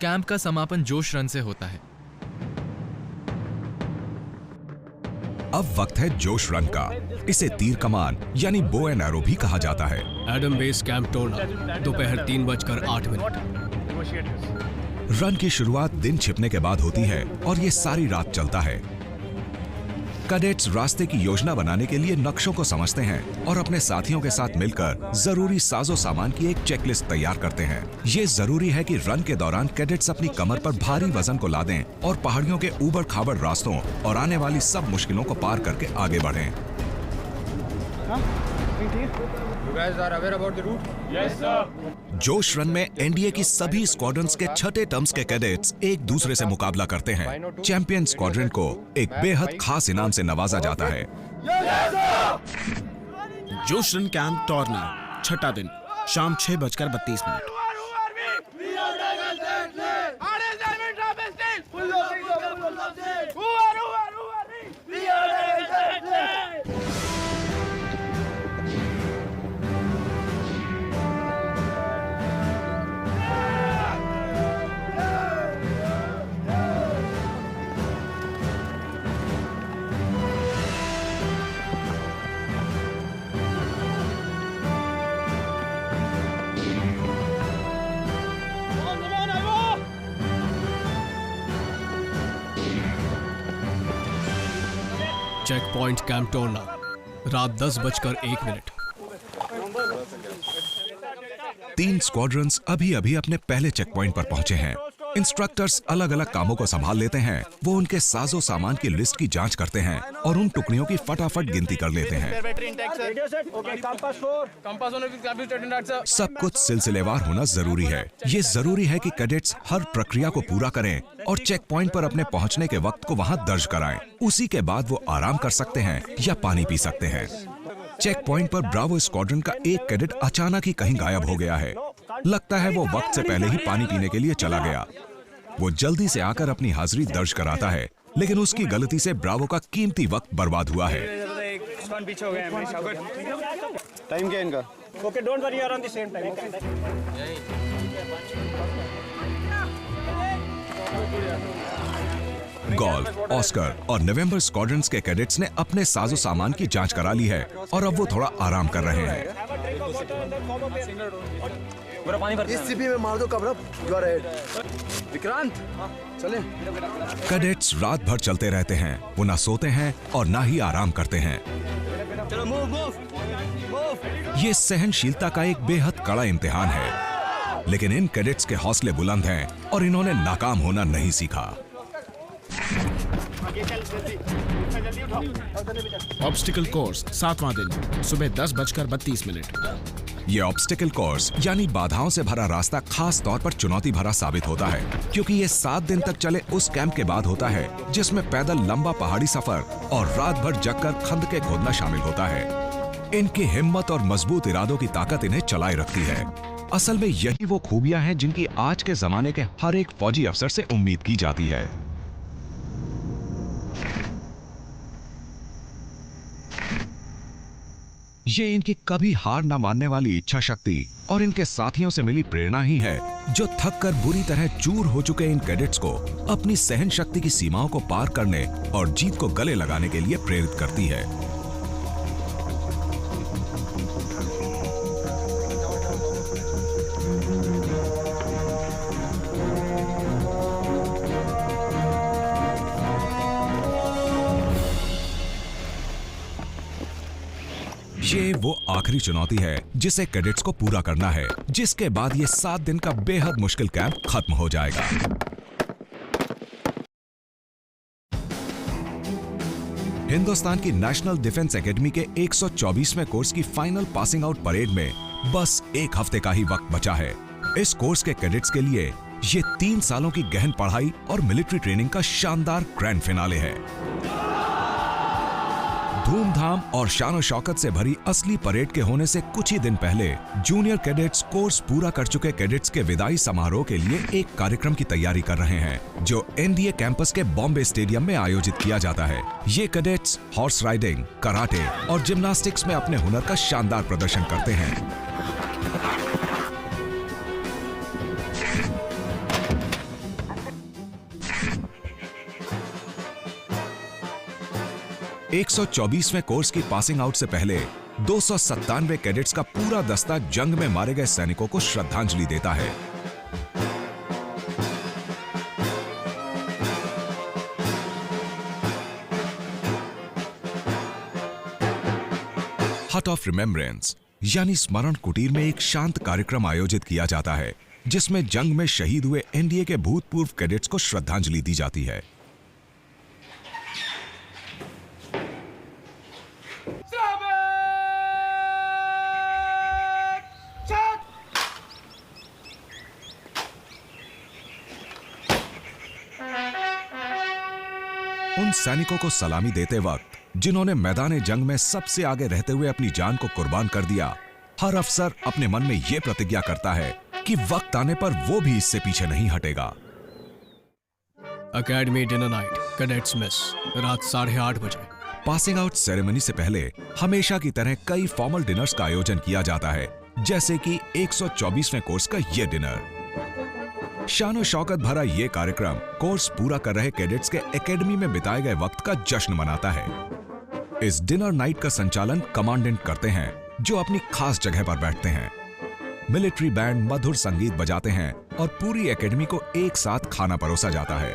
कैंप का समापन जोश रन से होता है। अब वक्त है जोश रन का। इसे तीर कमान यानी बो एंड एरो भी कहा जाता है। एडम बेस कैंप टोना, दोपहर 3:08। रन की शुरुआत दिन छिपने के बाद होती है और ये सारी रात चलता है। कैडेट्स रास्ते की योजना बनाने के लिए नक्शों को समझते हैं और अपने साथियों के साथ मिलकर जरूरी साजो सामान की एक चेकलिस्ट तैयार करते हैं। ये जरूरी है कि रन के दौरान कैडेट्स अपनी कमर पर भारी वजन को लादें और पहाड़ियों के ऊबड़ खाबड़ रास्तों और आने वाली सब मुश्किलों को पार करके आगे बढ़ें। जोश रन में एनडीए की सभी स्क्वाड्रंस के छठे टर्म्स के कैडेट्स एक दूसरे से मुकाबला करते हैं। चैंपियन स्क्वाड्रन को एक बेहद खास इनाम से नवाजा जाता है। जोश रन कैंप टॉर्ना, छठा दिन, शाम 6:32। चेक पॉइंट कैंप टोना, रात 10:01। 3 स्क्वाड्रंस अभी अभी अपने पहले चेक पॉइंट पर पहुंचे हैं। इंस्ट्रक्टर्स अलग अलग कामों को संभाल लेते हैं। वो उनके साजो सामान की लिस्ट की जांच करते हैं और उन टुकड़ियों की फटाफट गिनती कर लेते हैं। सब कुछ सिलसिलेवार होना जरूरी है। ये जरूरी है कि कैडेट्स हर प्रक्रिया को पूरा करें और चेक पॉइंट पर अपने पहुंचने के वक्त को वहां दर्ज कराएं। उसी के बाद वो आराम कर सकते हैं या पानी पी सकते हैं। चेक पॉइंट पर ब्रावो स्क्वाड्रन का एक कैडेट अचानक ही कहीं गायब हो गया है। लगता है वो वक्त से पहले ही पानी पीने के लिए चला गया। वो जल्दी से आकर अपनी हाजिरी दर्ज कराता है, लेकिन उसकी गलती से ब्रावो का कीमती वक्त बर्बाद हुआ है। टाइम क्या इनका? Okay, don't worry, are on the same time. Golf, Oscar और नवंबर स्क्वाड्रंस के कैडेट्स ने अपने साजो सामान की जांच करा ली है और अब वो थोड़ा आराम कर रहे हैं। इस सीपी में मार दो कबरा, यू आर हेड। विक्रांत, चले। कैडेट्स रात भर चलते रहते हैं। वो ना सोते हैं और ना ही आराम करते हैं। चलो, मूव मूव मूव। ये सहनशीलता का एक बेहद कड़ा इम्तिहान है, लेकिन इन कैडेट्स के हौसले बुलंद हैं और इन्होंने नाकाम होना नहीं सीखा। ऑब्स्टिकल कोर्स, 7वां दिन, सुबह 10:32। ये ऑब्स्टिकल कोर्स यानी बाधाओं से भरा रास्ता खास तौर पर चुनौती भरा साबित होता है, क्योंकि ये 7 दिन तक चले उस कैंप के बाद होता है जिसमें पैदल लंबा पहाड़ी सफर और रात भर जगकर खंदकें खोदना शामिल होता है। इनकी हिम्मत और मजबूत इरादों की ताकत इन्हें चलाए रखती है। असल में यही वो खूबियां हैं जिनकी आज के जमाने के हर एक फौजी अफसर से उम्मीद की जाती है। ये इनकी कभी हार न मानने वाली इच्छा शक्ति और इनके साथियों से मिली प्रेरणा ही है जो थककर बुरी तरह चूर हो चुके इन कैडेट्स को अपनी सहन शक्ति की सीमाओं को पार करने और जीत को गले लगाने के लिए प्रेरित करती है। ये वो आखिरी चुनौती है जिसे कैडेट्स को पूरा करना है, जिसके बाद ये 7 दिन का बेहद मुश्किल कैंप खत्म हो जाएगा। हिंदुस्तान की नेशनल डिफेंस एकेडमी के 124वें कोर्स की फाइनल पासिंग आउट परेड में बस 1 हफ्ते का ही वक्त बचा है। इस कोर्स के कैडेट्स के लिए ये 3 सालों की गहन पढ़ाई और मिलिट्री ट्रेनिंग का शानदार ग्रैंड फिनाले है। धूमधाम और शान और शौकत से भरी असली परेड के होने से कुछ ही दिन पहले जूनियर कैडेट्स कोर्स पूरा कर चुके कैडेट्स के विदाई समारोह के लिए एक कार्यक्रम की तैयारी कर रहे हैं, जो एनडीए कैंपस के बॉम्बे स्टेडियम में आयोजित किया जाता है। ये कैडेट्स हॉर्स राइडिंग, कराटे और जिम्नास्टिक्स में अपने हुनर का शानदार प्रदर्शन करते हैं। 124वें कोर्स की पासिंग आउट से पहले 297 कैडेट्स का पूरा दस्ता जंग में मारे गए सैनिकों को श्रद्धांजलि देता है। हट ऑफ रिमेम्बरेंस यानी स्मरण कुटीर में एक शांत कार्यक्रम आयोजित किया जाता है जिसमें जंग में शहीद हुए एनडीए के भूतपूर्व कैडेट्स को श्रद्धांजलि दी जाती है। उन सैनिकों को सलामी देते वक्त जिन्होंने मैदान जंग में सबसे आगे रहते हुए अपनी जान को कुर्बान कर दिया, हर अफसर अपने मन में यह प्रतिज्ञा करता है कि वक्त आने पर वो भी इससे पीछे नहीं हटेगा। Academy dinner night, cadets mess, रात 8:30 बजे। पासिंग आउट सेरेमनी से पहले हमेशा की तरह कई फॉर्मल डिनर्स का आयोजन किया जाता है, जैसे कि 124वें कोर्स का ये डिनर। शानो शौकत भरा ये कार्यक्रम कोर्स पूरा कर रहे कैडेट्स के एकेडमी में बिताए गए वक्त का जश्न मनाता है। इस डिनर नाइट का संचालन कमांडेंट करते हैं, जो अपनी खास जगह पर बैठते हैं। मिलिट्री बैंड मधुर संगीत बजाते हैं और पूरी एकेडमी को एक साथ खाना परोसा जाता है।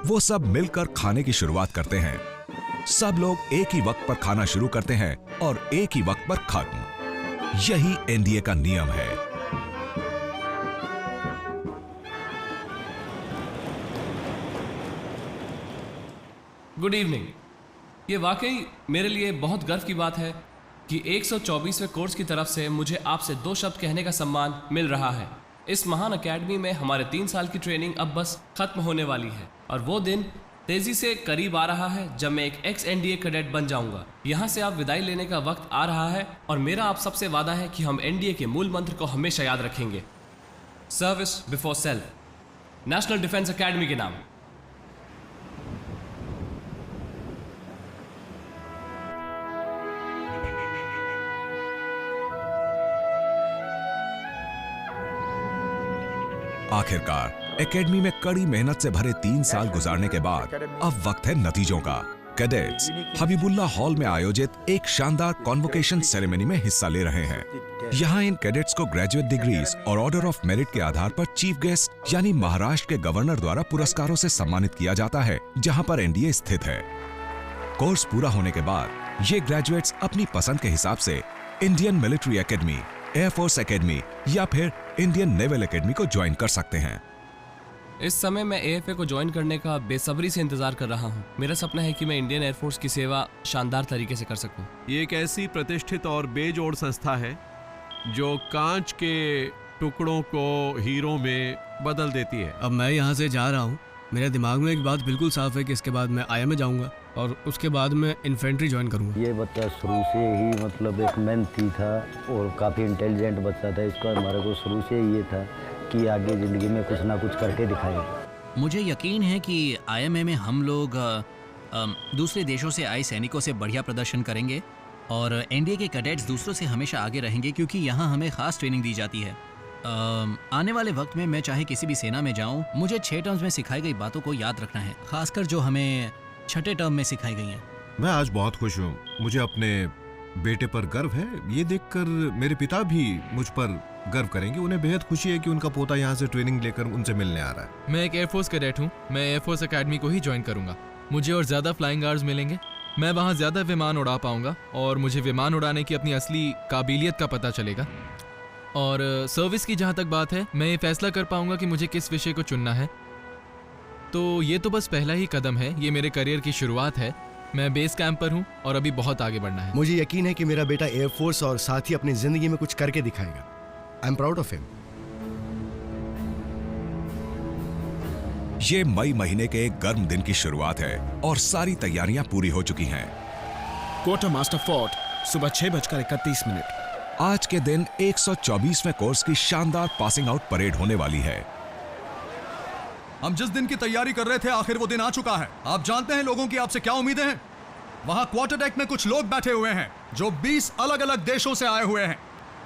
वो सब मिलकर खाने की शुरुआत करते हैं। सब लोग एक ही वक्त पर खाना शुरू करते हैं और एक ही वक्त पर खत्म। यही एनडीए का नियम है। Good evening. ये वाकई मेरे लिए बहुत गर्व की बात है कि 124वें कोर्स की तरफ से मुझे आपसे 2 शब्द कहने का सम्मान मिल रहा है। इस महान एकेडमी में हमारे 3 साल की ट्रेनिंग अब बस खत्म होने वाली है और वो दिन तेजी से करीब आ रहा है जब मैं एक एक्स एनडीए कैडेट बन जाऊंगा। यहाँ से आप विदाई लेने का वक्त आ रहा है और मेरा आप सबसे वादा है कि हम एनडीए के मूल मंत्र को हमेशा याद रखेंगे, service before self, national defence academy के नाम। आखिरकार एकेडमी में कड़ी मेहनत से भरे 3 साल गुजारने के बाद अब वक्त है नतीजों का। कैडेट्स हबीबुल्ला हॉल में आयोजित एक शानदार कॉन्वोकेशन सेरेमनी में हिस्सा ले रहे हैं। यहाँ इन कैडेट्स को ग्रेजुएट डिग्रीज और ऑर्डर ऑफ मेरिट के आधार पर चीफ गेस्ट यानी महाराष्ट्र के गवर्नर द्वारा पुरस्कारों से सम्मानित किया जाता है, जहाँ पर एनडीए स्थित है। कोर्स पूरा होने के बाद ये ग्रेजुएट्स अपनी पसंद के हिसाब से Indian military academy, air force academy या फिर इंडियन नेवल एकेडमी को ज्वाइन कर सकते हैं। इस समय मैं एएफए को ज्वाइन करने का बेसब्री से इंतजार कर रहा हूँ। मेरा सपना है कि मैं इंडियन एयरफोर्स की सेवा शानदार तरीके से कर सकूँ। ये एक ऐसी प्रतिष्ठित और बेजोड़ संस्था है जो कांच के टुकड़ों को हीरों में बदल देती है। अब मैं यहाँ से जा रहा हूँ, मेरे दिमाग में एक बात बिल्कुल साफ है कि इसके बाद मैं आईएमए जाऊँगा और उसके बाद मैं इन्फेंट्री ज्वाइन करूँगा। ये बच्चा शुरू से ही मतलब एक मेहनती था और काफ़ी इंटेलिजेंट बच्चा था। इसका हमारे को शुरू से ये था कि आगे ज़िंदगी में कुछ ना कुछ करके दिखाएगा। मुझे यकीन है कि आईएमए में हम लोग दूसरे देशों से आए सैनिकों से बढ़िया प्रदर्शन करेंगे और एनडीए के कैडेट्स दूसरों से हमेशा आगे रहेंगे, क्योंकि यहाँ हमें खास ट्रेनिंग दी जाती है। आने वाले वक्त में मैं चाहे किसी भी सेना में जाऊँ, मुझे 6 टर्म्स में सिखाई गई बातों को याद रखना है, खासकर जो हमें 6ठे टर्म में सिखाई गई हैं। मैं आज बहुत खुश हूँ। मुझे अपने बेटे पर गर्व है। ये देखकर मेरे पिता भी मुझ पर गर्व करेंगे। उन्हें बेहद खुशी है कि उनका पोता यहाँ से ट्रेनिंग लेकर उनसे मिलने आ रहा है। मैं एक एयरफोर्स कैडेट हूँ। मैं एयरफोर्स एकेडमी को ही ज्वाइन करूंगा। मुझे और ज़्यादा फ्लाइंग आवर्स मिलेंगे। मैं वहाँ ज़्यादा विमान उड़ा पाऊंगा और मुझे विमान उड़ाने की अपनी असली काबिलियत का पता चलेगा। और सर्विस की जहाँ तक बात है, मैं ये फैसला कर पाऊंगा कि मुझे किस विषय को चुनना है। तो ये तो बस पहला ही कदम है। ये मेरे करियर की शुरुआत है। मैं बेस कैंप पर हूँ और अभी बहुत आगे बढ़ना है। मुझे यकीन है कि मेरा बेटा एयरफोर्स और साथ ही अपनी जिंदगी में कुछ करके दिखाएगा। I am proud of him. ये मई महीने के एक गर्म दिन की शुरुआत है और सारी तैयारियां पूरी हो चुकी हैं। क्वार्टर मास्टर फोर्ट, सुबह 6:31। आज के दिन 124वें कोर्स की शानदार पासिंग आउट परेड होने वाली है। हम जिस दिन की तैयारी कर रहे थे, आखिर वो दिन आ चुका है। आप जानते हैं लोगों की आपसे क्या उम्मीदें हैं। वहां क्वार्टर डेक में कुछ लोग बैठे हुए हैं जो 20 अलग अलग देशों से आए हुए हैं।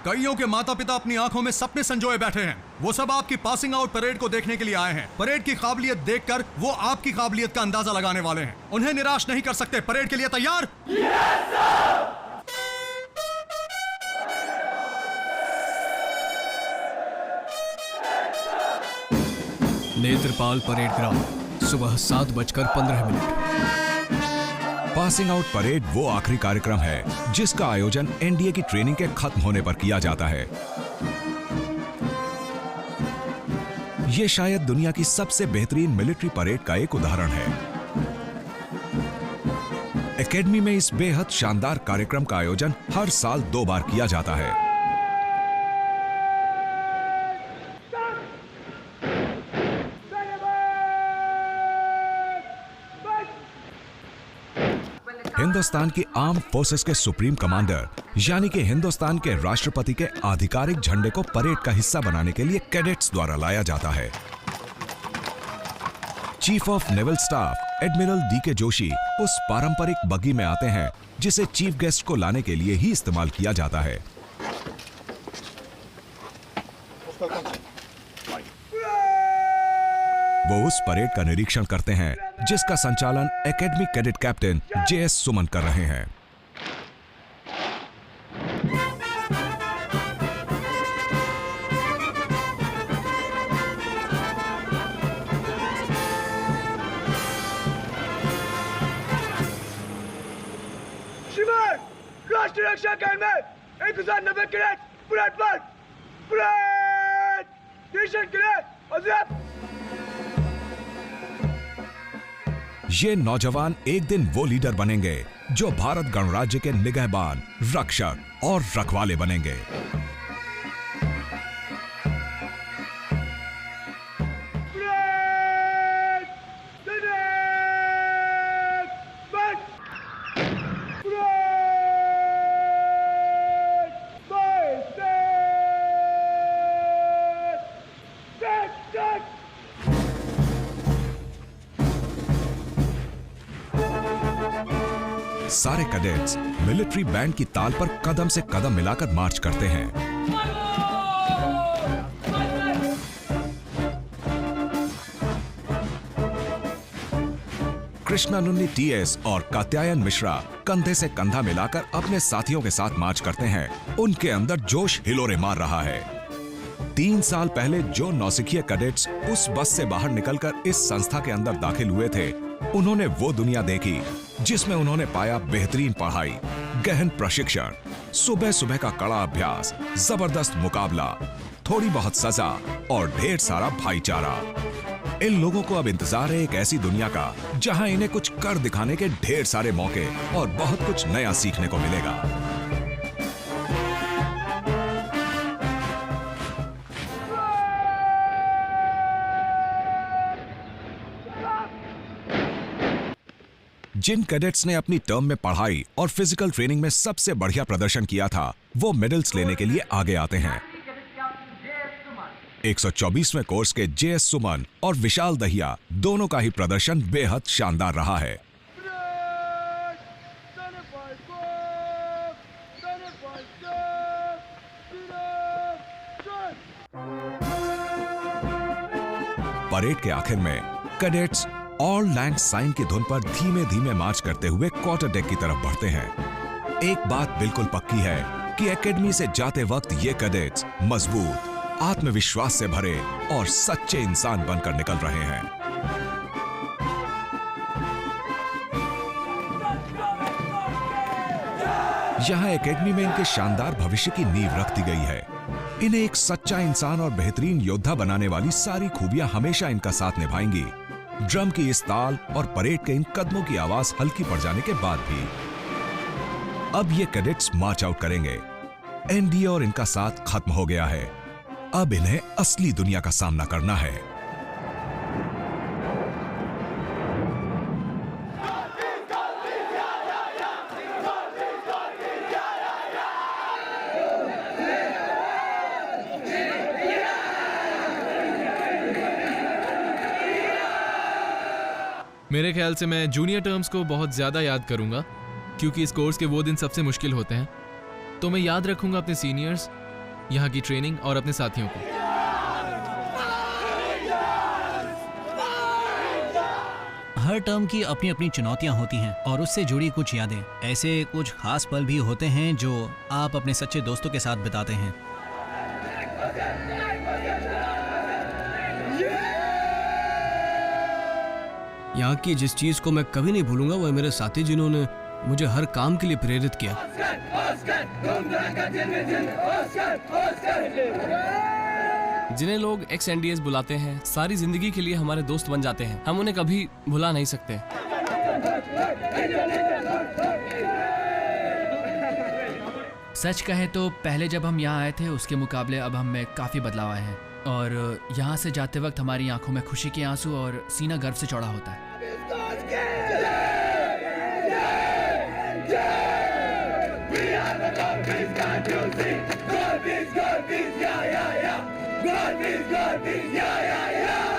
कईयों के माता पिता अपनी आंखों में सपने संजोए बैठे हैं। वो सब आपकी पासिंग आउट परेड को देखने के लिए आए हैं। परेड की काबिलियत देखकर वो आपकी काबिलियत का अंदाजा लगाने वाले हैं। उन्हें निराश नहीं कर सकते। परेड के लिए तैयार? नेत्रपाल परेड ग्राउंड, सुबह 7:15। पासिंग आउट परेड वो आखिरी कार्यक्रम है जिसका आयोजन एनडीए की ट्रेनिंग के खत्म होने पर किया जाता है। ये शायद दुनिया की सबसे बेहतरीन मिलिट्री परेड का एक उदाहरण है। एकेडमी में इस बेहद शानदार कार्यक्रम का आयोजन हर साल 2 बार किया जाता है। हिंदुस्तान की आर्म फोर्सेस के सुप्रीम कमांडर यानी कि हिंदुस्तान के राष्ट्रपति के आधिकारिक झंडे को परेड का हिस्सा बनाने के लिए कैडेट्स द्वारा लाया जाता है। Chief of naval staff admiral DK Joshi उस पारंपरिक बग्गी में आते हैं जिसे चीफ गेस्ट को लाने के लिए ही इस्तेमाल किया जाता है। वो उस परेड का निरीक्षण करते हैं जिसका संचालन एकेडमी कैडेट कैप्टन जेएस सुमन कर रहे हैं। श्रीमान, राष्ट्रीय रक्षा अकादमी 1090 कैडेट परेड पर परेड स्टेशन के लिए हजरत। ये नौजवान एक दिन वो लीडर बनेंगे जो भारत गणराज्य के निगहबान, रक्षक और रखवाले बनेंगे। सारे कैडेट्स मिलिट्री बैंड की ताल पर कदम से कदम मिलाकर मार्च करते हैं। कृष्णानुन्नी टीएस और कात्यायन मिश्रा कंधे से कंधा मिलाकर अपने साथियों के साथ मार्च करते हैं। उनके अंदर जोश हिलोरे मार रहा है। 3 साल पहले जो नौसिखिए कैडेट्स उस बस से बाहर निकलकर इस संस्था के अंदर दाखिल हुए थे, उन्होंने वो दुनिया देखी जिसमें उन्होंने पाया बेहतरीन पढ़ाई, गहन प्रशिक्षण, सुबह सुबह का कड़ा अभ्यास, जबरदस्त मुकाबला, थोड़ी बहुत सजा और ढेर सारा भाईचारा। इन लोगों को अब इंतजार है एक ऐसी दुनिया का जहां इन्हें कुछ कर दिखाने के ढेर सारे मौके और बहुत कुछ नया सीखने को मिलेगा। जिन कैडेट्स ने अपनी टर्म में पढ़ाई और फिजिकल ट्रेनिंग में सबसे बढ़िया प्रदर्शन किया था, वो मेडल्स लेने के लिए आगे आते हैं। 124वें कोर्स के जेएस सुमन और विशाल दहिया दोनों का ही प्रदर्शन बेहद शानदार रहा है। परेड के आखिर में कैडेट्स ऑल लैंड साइन की धुन पर धीमे धीमे मार्च करते हुए क्वार्टर डेक की तरफ बढ़ते हैं। एक बात बिल्कुल पक्की है कि एकेडमी से जाते वक्त ये कैडेट्स मजबूत, आत्मविश्वास से भरे और सच्चे इंसान बनकर निकल रहे हैं। यहाँ एकेडमी में इनके शानदार भविष्य की नींव रख दी गई है। इन्हें एक सच्चा इंसान और बेहतरीन योद्धा बनाने वाली सारी खूबियां हमेशा इनका साथ निभाएंगी। ड्रम की इस ताल और परेड के इन कदमों की आवाज हल्की पड़ जाने के बाद भी। अब ये कैडेट्स मार्च आउट करेंगे। एनडीए और इनका साथ खत्म हो गया है। अब इन्हें असली दुनिया का सामना करना है। मेरे ख्याल से मैं जूनियर टर्म्स को बहुत ज़्यादा याद करूंगा, क्योंकि इस कोर्स के वो दिन सबसे मुश्किल होते हैं। तो मैं याद रखूंगा अपने सीनियर्स यहाँ की ट्रेनिंग और अपने साथियों को। हर टर्म की अपनी अपनी चुनौतियां होती हैं और उससे जुड़ी कुछ यादें, ऐसे कुछ खास पल भी होते हैं जो आप अपने सच्चे दोस्तों के साथ बिताते हैं। यहाँ की जिस चीज को मैं कभी नहीं भूलूंगा वो है मेरे साथी जिन्होंने मुझे हर काम के लिए प्रेरित किया। जिन्हें लोग एक्स NDS बुलाते हैं, सारी जिंदगी के लिए हमारे दोस्त बन जाते हैं। हम उन्हें कभी भुला नहीं सकते। सच कहें तो पहले जब हम यहाँ आए थे उसके मुकाबले अब हम में काफ़ी बदलाव आए हैं और यहाँ से जाते वक्त हमारी आंखों में खुशी के आंसू और सीना गर्व से चौड़ा होता है। God, peace, yeah, yeah, yeah. God, peace, yeah, yeah, yeah.